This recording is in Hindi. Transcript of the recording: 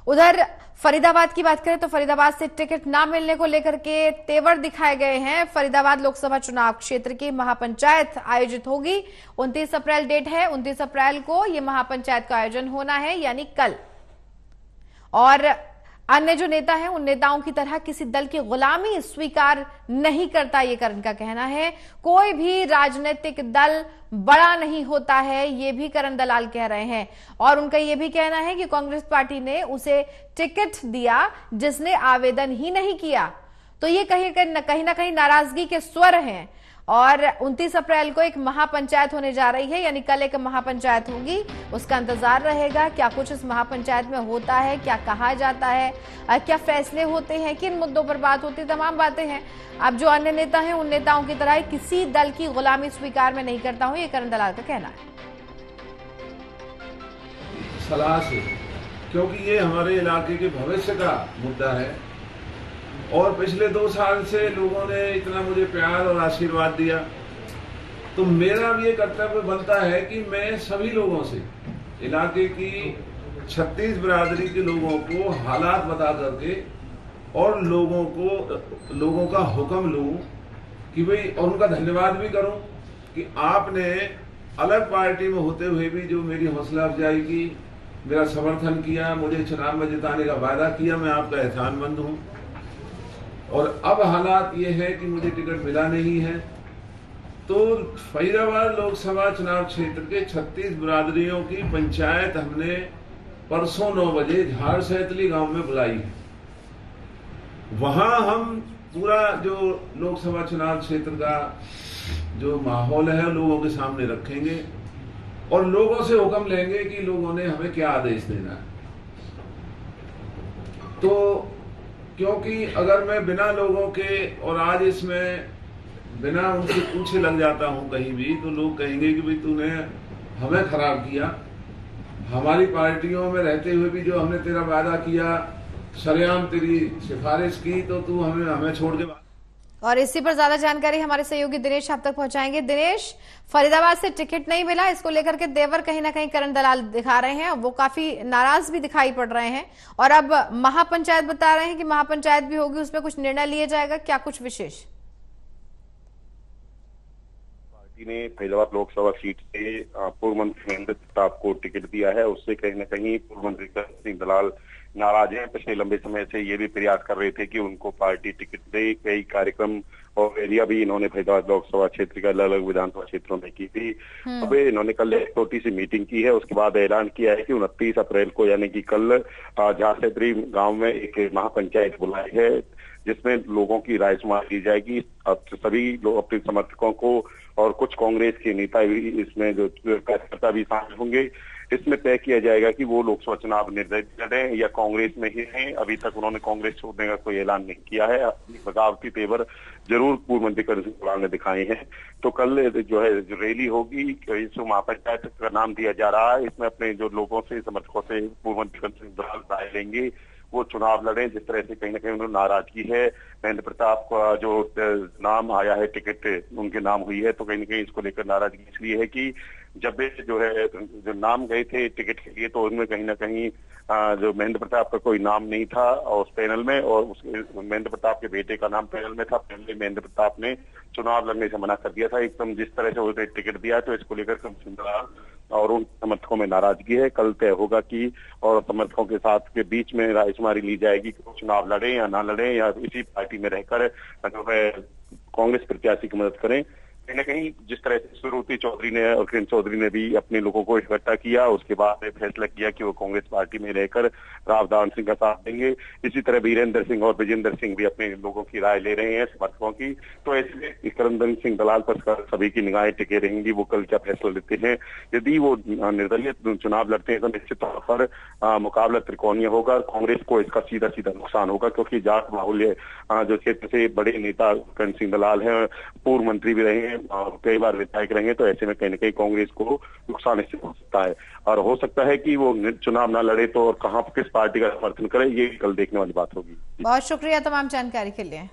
उधर फरीदाबाद की बात करें तो फरीदाबाद से टिकट ना मिलने को लेकर के तेवर दिखाए गए हैं। फरीदाबाद लोकसभा चुनाव क्षेत्र की महापंचायत आयोजित होगी। 29 अप्रैल डेट है। 29 अप्रैल को यह महापंचायत का आयोजन होना है, यानी कल। और अन्य जो नेता हैं उन नेताओं की तरह किसी दल की गुलामी स्वीकार नहीं करता, ये करण का कहना है। कोई भी राजनीतिक दल बड़ा नहीं होता है, ये भी करण दलाल कह रहे हैं। और उनका ये भी कहना है कि कांग्रेस पार्टी ने उसे टिकट दिया जिसने आवेदन ही नहीं किया। तो ये कहीं ना कहीं नाराजगी के स्वर हैं। और 29 अप्रैल को एक महापंचायत होने जा रही है, यानी कल एक महापंचायत होगी। उसका इंतजार रहेगा क्या कुछ इस महापंचायत में होता है, क्या कहा जाता है, क्या फैसले होते हैं, किन मुद्दों पर बात होती है, तमाम बातें हैं। अब जो अन्य नेता हैं उन नेताओं की तरह किसी दल की गुलामी स्वीकार मैं नहीं करता हूं, ये करण दलाल का कहना है। सलाह से, क्योंकि ये हमारे इलाके के भविष्य का मुद्दा है और पिछले 2 साल से लोगों ने इतना मुझे प्यार और आशीर्वाद दिया, तो मेरा भी ये कर्तव्य बनता है कि मैं सभी लोगों से, इलाके की 36 बिरादरी के लोगों को हालात बता करके और लोगों का हुक्म लूं कि भाई, और उनका धन्यवाद भी करूं कि आपने अलग पार्टी में होते हुए भी जो मेरी हौसला अफजाई की, मेरा समर्थन किया, मुझे चुनाव में जिताने का वादा किया, मैं आपका एहसानमंद हूं। और अब हालात ये है कि मुझे टिकट मिला नहीं है, तो फरीदाबाद लोकसभा चुनाव क्षेत्र के 36 बिरादरियों की पंचायत हमने परसों 9 बजे झाड़ सैतली गांव में बुलाई है। वहां हम पूरा जो लोकसभा चुनाव क्षेत्र का जो माहौल है लोगों के सामने रखेंगे और लोगों से हुक्म लेंगे कि लोगों ने हमें क्या आदेश देना है। तो क्योंकि अगर मैं बिना लोगों के और आज इसमें बिना उनसे पूछे लग जाता हूं कहीं भी, तो लोग कहेंगे कि भाई तूने हमें खराब किया, हमारी पार्टियों में रहते हुए भी जो हमने तेरा वादा किया, सरेआम तेरी सिफारिश की, तो तू हमें छोड़ के। और इसी पर ज्यादा जानकारी हमारे सहयोगी दिनेश आप तक पहुंचाएंगे। दिनेश, फरीदाबाद से टिकट नहीं मिला, इसको लेकर के देवर कहीं ना कहीं करण दलाल दिखा रहे हैं, वो काफी नाराज भी दिखाई पड़ रहे हैं। और अब महापंचायत बता रहे हैं कि महापंचायत भी होगी, उसमें कुछ निर्णय लिया जाएगा, क्या कुछ विशेष? पार्टी ने फरीदाबाद लोकसभा सीट से पूर्व मंत्री महेंद्र प्रताप को टिकट दिया है। उससे कहीं ना कहीं पूर्व मंत्री करण सिंह दलाल नाराज हैं। पिछले लंबे समय से ये भी प्रयास कर रहे थे कि उनको पार्टी टिकट दे। कई कार्यक्रम और एरिया भी इन्होंने फरीदाबाद लोकसभा क्षेत्र के अलग अलग विधानसभा क्षेत्रों में की थी। अब इन्होंने कल एक छोटी सी मीटिंग की है, उसके बाद ऐलान किया है कि 29 अप्रैल को यानी कि कल झारसेत्री गांव में एक महापंचायत बुलाई है, जिसमें लोगों की राय शुमारी की जाएगी। अब सभी लोग अपने समर्थकों को और कुछ कांग्रेस के नेता भी इसमें जो कार्यकर्ता भी शामिल होंगे। इसमें तय किया जाएगा कि वो लोकसभा चुनाव निर्दलीय लड़ें या कांग्रेस में ही रहें। अभी तक उन्होंने कांग्रेस छोड़ने का कोई ऐलान नहीं किया है। अपनी बगावती तेवर जरूर पूर्व मंत्री करण सिंह दलाल ने दिखाए हैं। तो कल जो है जो रैली होगी, इस महापंचायत का नाम दिया जा रहा है, इसमें अपने जो लोगों से, समर्थकों से पूर्व मंत्री करण सिंह दलाल राय लेंगे, वो चुनाव लड़े। जिस तरह से कहीं ना कहीं उन्होंने नाराजगी है, महेंद्र प्रताप का जो नाम आया है, टिकट उनके नाम हुई है, तो कहीं ना कहीं इसको लेकर नाराजगी इसलिए है कि जब जो है जो नाम गए थे टिकट के लिए, तो उनमें कहीं ना कहीं जो महेंद्र प्रताप का कोई नाम नहीं था और उस पैनल में, और उसके महेंद्र प्रताप के बेटे का नाम पैनल में था। पहले महेंद्र प्रताप ने चुनाव लड़ने से मना कर दिया था एकदम। जिस तरह से उन्होंने टिकट दिया, तो इसको लेकर करण सिंह दलाल और उन समर्थकों में नाराजगी है। कल तय होगा कि और समर्थकों के साथ के बीच में रायशुमारी ली जाएगी कि वो चुनाव लड़े या ना लड़े, या इसी पार्टी में रहकर जो है कांग्रेस प्रत्याशी की मदद करें। कहीं ना कहीं जिस तरह से सुरुचि चौधरी ने और किरण चौधरी ने भी अपने लोगों को इकट्ठा किया, उसके बाद फैसला किया कि वो कांग्रेस पार्टी में रहकर राव दान सिंह का साथ देंगे। इसी तरह वीरेंद्र सिंह और विजेंद्र सिंह भी अपने लोगों की राय ले रहे हैं, समर्थकों की। तो ऐसे करण सिंह दलाल पर सभी की निगाहें टिके रहेंगी, वो कल क्या फैसला लेते हैं। यदि वो निर्दलीय चुनाव लड़ते हैं तो निश्चित तौर पर मुकाबला त्रिकोणीय होगा। कांग्रेस को इसका सीधा सीधा नुकसान होगा, क्योंकि जाट बाहुल्य जो क्षेत्र से बड़े नेता करण सिंह दलाल हैं, पूर्व मंत्री भी रहे हैं और कई बार विधायक रहेंगे, तो ऐसे में कहीं ना कहीं कांग्रेस को नुकसान निश्चित हो सकता है। और हो सकता है कि वो चुनाव ना लड़े तो और कहां किस पार्टी का समर्थन करे, ये कल देखने वाली बात होगी। बहुत शुक्रिया तमाम जानकारी के लिए।